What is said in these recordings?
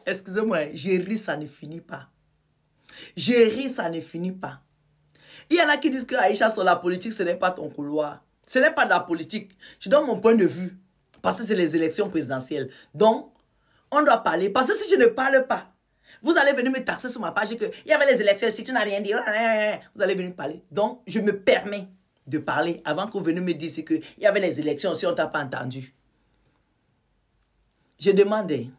Excusez-moi, j'ai ri, ça ne finit pas. J'ai ri, ça ne finit pas. Il y en a qui disent que Aïcha, sur la politique, ce n'est pas ton couloir. Ce n'est pas de la politique. Je donne mon point de vue. Parce que c'est les élections présidentielles. Donc, on doit parler. Parce que si je ne parle pas, vous allez venir me taxer sur ma page qu'il y avait les élections, si tu n'as rien dit, vous allez venir parler. Donc, je me permets de parler avant que vous veniez me dire qu'il y avait les élections si on ne t'a pas entendu. Je demandais,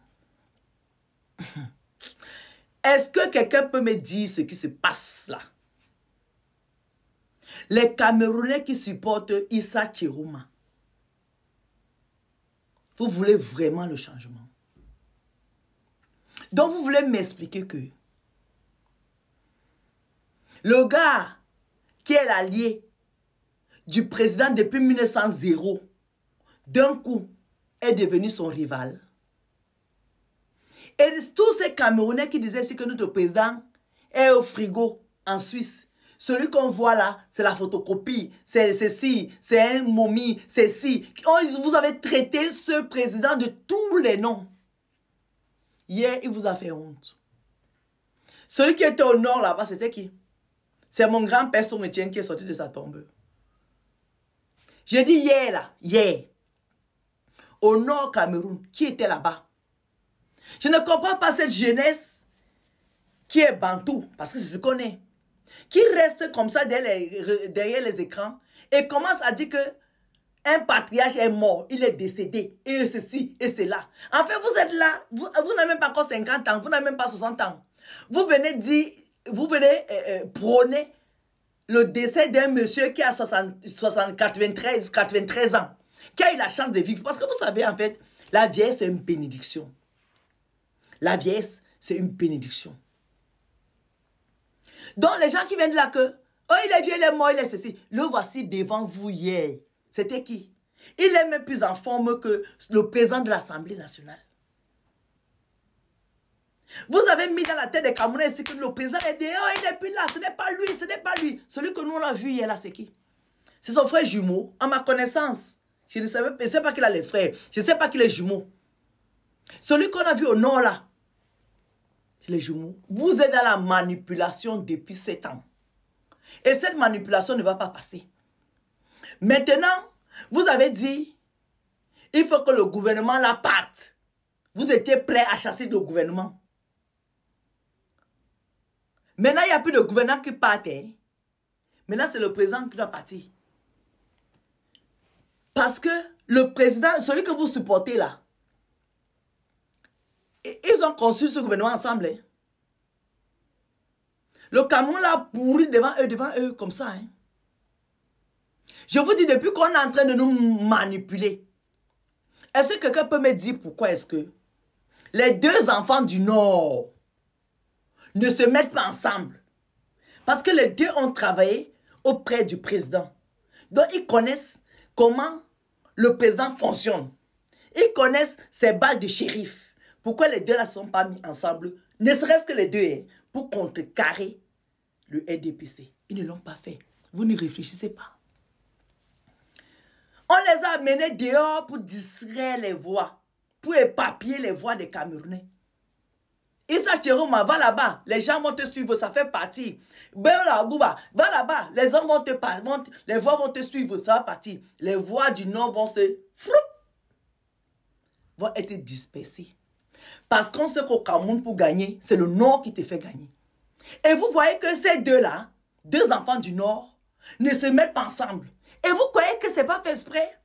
est-ce que quelqu'un peut me dire ce qui se passe là? Les Camerounais qui supportent Issa Chirouma, vous voulez vraiment le changement? Donc vous voulez m'expliquer que le gars qui est l'allié du président depuis 1900, d'un coup est devenu son rival. Et tous ces Camerounais qui disaient que notre président est au frigo en Suisse, celui qu'on voit là, c'est la photocopie, c'est ceci, c'est un momie, c'est ci. Vous avez traité ce président de tous les noms. Hier, il vous a fait honte. Celui qui était au nord là-bas, c'était qui? C'est mon grand-père Son-Étienne qui est sorti de sa tombe. J'ai dit hier là, hier. Au nord Cameroun, qui était là-bas? Je ne comprends pas cette jeunesse qui est bantou, parce que c'est ce qu'on est, qui reste comme ça derrière les écrans et commence à dire que un patriarche est mort, il est décédé, et ceci, et cela. En fait, vous êtes là, vous n'avez même pas encore 50 ans, vous n'avez même pas 60 ans. Vous venez dire, vous venez prôner le décès d'un monsieur qui a 93 ans, qui a eu la chance de vivre. Parce que vous savez, en fait, la vieillesse, c'est une bénédiction. La vieillesse, c'est une bénédiction. Donc, les gens qui viennent là que, oh, il est vieux, il est mort, il est ceci. Le voici devant vous hier. C'était qui? Il est même plus en forme que le président de l'Assemblée nationale. Vous avez mis dans la tête des Camerounais que le président est dehors, oh, il n'est plus là, ce n'est pas lui, ce n'est pas lui. Celui que nous on a vu hier là, c'est qui? C'est son frère jumeau, à ma connaissance. Je ne sais pas qu'il a les frères, je ne sais pas qu'il est jumeau. Celui qu'on a vu au nord là, les jumeaux. Vous êtes dans la manipulation depuis 7 ans. Et cette manipulation ne va pas passer. Maintenant, vous avez dit, il faut que le gouvernement la parte. Vous étiez prêt à chasser le gouvernement. Maintenant, il n'y a plus de gouvernement qui part. Hein? Maintenant, c'est le président qui doit partir. Parce que le président, celui que vous supportez là, ils ont conçu ce gouvernement ensemble. Hein? Le Cameroun l'a pourri devant eux comme ça. Hein? Je vous dis, depuis qu'on est en train de nous manipuler, est-ce que quelqu'un peut me dire pourquoi est-ce que les deux enfants du Nord ne se mettent pas ensemble? Parce que les deux ont travaillé auprès du président. Donc, ils connaissent comment le président fonctionne. Ils connaissent ses balles de shérif. Pourquoi les deux là ne sont pas mis ensemble? Ne serait-ce que les deux, hein, pour contrecarrer le RDPC. Ils ne l'ont pas fait. Vous ne réfléchissez pas. On les a amenés dehors pour distraire les voix, pour éparpiller les voix des Camerounais. Issa Chirouma, va là-bas, les gens vont te suivre, ça fait partie. Béola Gouba, va là-bas, les gens vont te parler, les voix vont te suivre, ça va partir. Les voix du Nord vont vont être dispersées. Parce qu'on sait qu'au Cameroun, pour gagner, c'est le Nord qui te fait gagner. Et vous voyez que ces deux-là, deux enfants du Nord, ne se mettent pas ensemble. Et vous croyez que ce n'est pas fait exprès?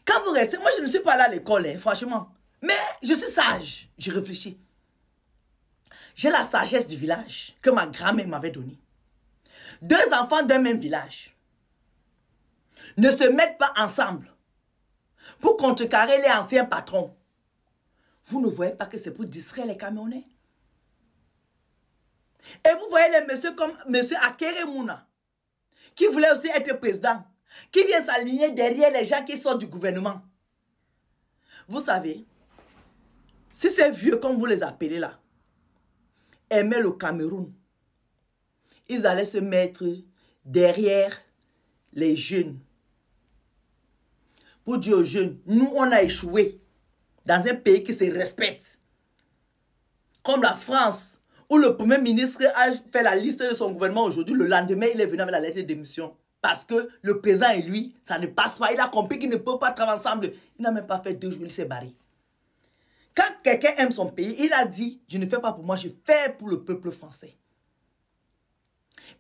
Quand vous restez, moi je ne suis pas là à l'école, hein, franchement. Mais je suis sage, je réfléchis. J'ai la sagesse du village que ma grand-mère m'avait donnée. Deux enfants d'un même village ne se mettent pas ensemble pour contrecarrer les anciens patrons. Vous ne voyez pas que c'est pour distraire les Camerounais? Et vous voyez les messieurs comme M. Akere Mouna, qui voulait aussi être président, qui vient s'aligner derrière les gens qui sortent du gouvernement. Vous savez, si ces vieux, comme vous les appelez là, aimaient le Cameroun, ils allaient se mettre derrière les jeunes. Pour dire aux jeunes, nous on a échoué dans un pays qui se respecte, comme la France, où le premier ministre a fait la liste de son gouvernement aujourd'hui, le lendemain, il est venu avec la lettre de démission. Parce que le président et lui, ça ne passe pas. Il a compris qu'ils ne peuvent pas travailler ensemble. Il n'a même pas fait 2 jours, il s'est barré. Quand quelqu'un aime son pays, il a dit, je ne fais pas pour moi, je fais pour le peuple français.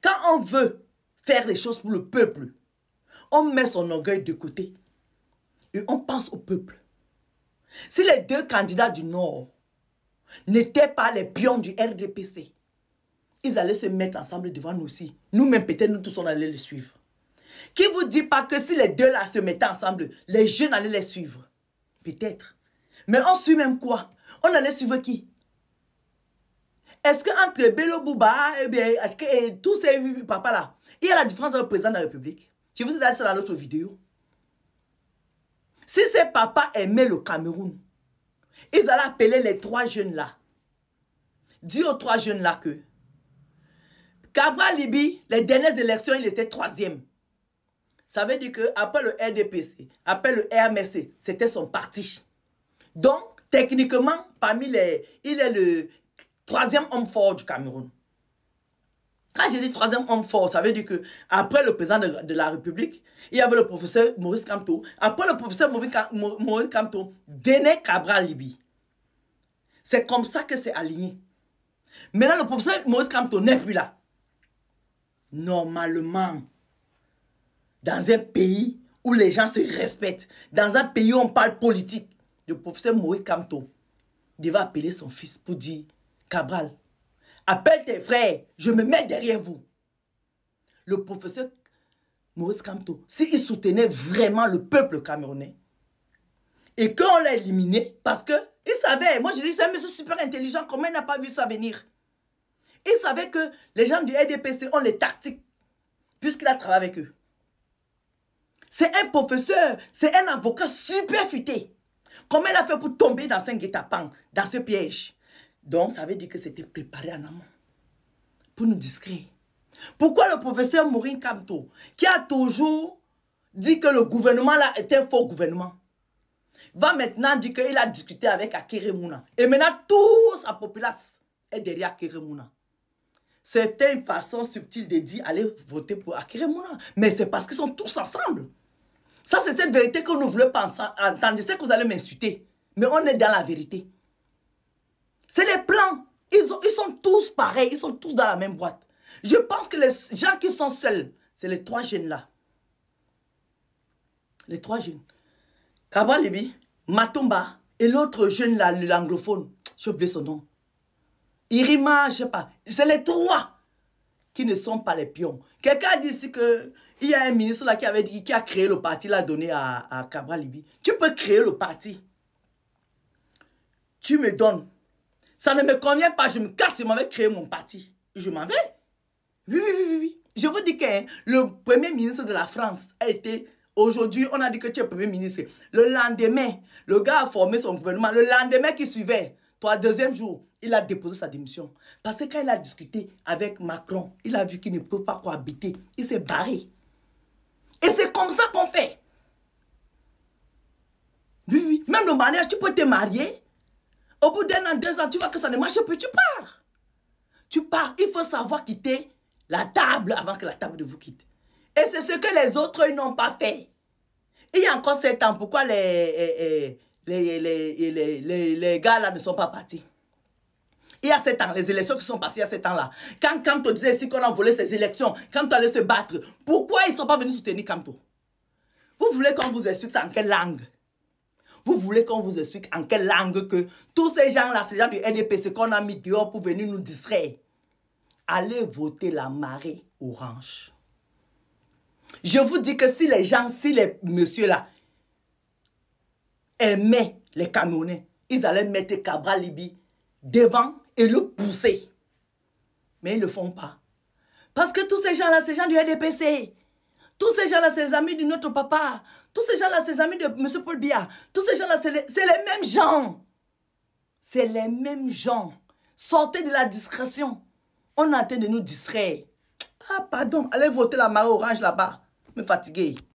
Quand on veut faire les choses pour le peuple, on met son orgueil de côté et on pense au peuple. Si les 2 candidats du Nord n'étaient pas les pions du RDPC, ils allaient se mettre ensemble devant nous aussi. Nous-mêmes, peut-être, nous tous, on allait les suivre. Qui vous dit pas que si les 2 là se mettaient ensemble, les jeunes allaient les suivre? Peut-être. Mais on suit même quoi? On allait suivre qui? Est-ce qu'entre Bello Bouba et tous ces papas là, il y a la différence entre le président de la République? Je vous ai dit ça dans l'autre vidéo. Si ces papas aimaient le Cameroun, ils allaient appeler les 3 jeunes là. Dire aux 3 jeunes là que Cabral Libi, les dernières élections, il était 3e. Ça veut dire qu'après le RDPC, après le RMC, c'était son parti. Donc, techniquement, parmi les... il est le 3e homme fort du Cameroun. Quand j'ai dit 3e homme fort, ça veut dire qu'après le président de la République, il y avait le professeur Maurice Kamto. Après le professeur Maurice Kamto, venait Cabral Libi. C'est comme ça que c'est aligné. Maintenant, le professeur Maurice Kamto n'est plus là. Normalement, dans un pays où les gens se respectent, dans un pays où on parle politique, le professeur Maurice Kamto devait appeler son fils pour dire, Cabral, appelle tes frères, je me mets derrière vous. Le professeur Maurice Kamto, s'il soutenait vraiment le peuple camerounais, et qu'on l'a éliminé, parce qu'il savait, moi je dis, c'est un monsieur super intelligent, comment il n'a pas vu ça venir? Il savait que les gens du RDPC ont les tactiques, puisqu'il a travaillé avec eux. C'est un professeur, c'est un avocat super futé. Comment il a fait pour tomber dans un guet-apens, dans ce piège? Donc, ça veut dire que c'était préparé en amont, pour nous distraire. Pourquoi le professeur Maurice Kamto, qui a toujours dit que le gouvernement là est un faux gouvernement, va maintenant dire qu'il a discuté avec Akérémie Mouna. Et maintenant, toute sa population est derrière Akérémie Mouna. C'était une façon subtile de dire allez voter pour Akérémie Mouna. Mais c'est parce qu'ils sont tous ensemble. Ça, c'est cette vérité que nous voulons pas entendre. Je sais que vous allez m'insulter, mais on est dans la vérité. C'est les plans. Ils sont tous pareils. Ils sont tous dans la même boîte. Je pense que les gens qui sont seuls, c'est les 3 jeunes là. Les 3 jeunes. Cabral Libi, Matumba et l'autre jeune là, l'anglophone. J'ai oublié son nom. Irima, je sais pas. C'est les 3 qui ne sont pas les pions. Quelqu'un a dit ici qu'il y a un ministre là qui a créé le parti, l'a donné à Cabral Libi. Tu peux créer le parti. Tu me donnes. Ça ne me convient pas, je me casse, je m'en vais créer mon parti. Je m'en vais. Oui. Je vous dis que le premier ministre de la France a été... Aujourd'hui, on a dit que tu es premier ministre. Le lendemain, le gars a formé son gouvernement. Le lendemain qui suivait, toi, 2e jour, il a déposé sa démission. Parce que quand il a discuté avec Macron, il a vu qu'il ne peut pas cohabiter. Il s'est barré. Et c'est comme ça qu'on fait. Oui. Même le mariage, tu peux te marier. Au bout d'1 an, 2 ans, tu vois que ça ne marche plus, tu pars. Tu pars. Il faut savoir quitter la table avant que la table ne vous quitte. Et c'est ce que les autres n'ont pas fait. Il y a encore 7 ans, pourquoi les gars là ne sont pas partis? Il y a 7 ans, les élections qui sont passées il y a 7 ans là. Quand Kamto disait ici qu'on a volé ces élections, Kamto allait se battre, pourquoi ils ne sont pas venus soutenir Kamto? Vous voulez qu'on vous explique ça en quelle langue? Vous voulez qu'on vous explique en quelle langue que tous ces gens-là, ces gens du NDPC qu'on a mis dehors pour venir nous distraire, allez voter la marée orange. Je vous dis que si les gens, si les messieurs-là aimaient les Camerounais, ils allaient mettre Cabral Libi devant et le pousser. Mais ils ne le font pas. Parce que tous ces gens-là, ces gens du RDPC, tous ces gens-là, c'est les amis de notre papa. Tous ces gens-là, c'est les amis de M. Paul Biya. Tous ces gens-là, c'est les mêmes gens. C'est les mêmes gens. Sortez de la discrétion. On est en train de nous distraire. Ah, pardon, allez voter la marée orange là-bas. Me fatiguer.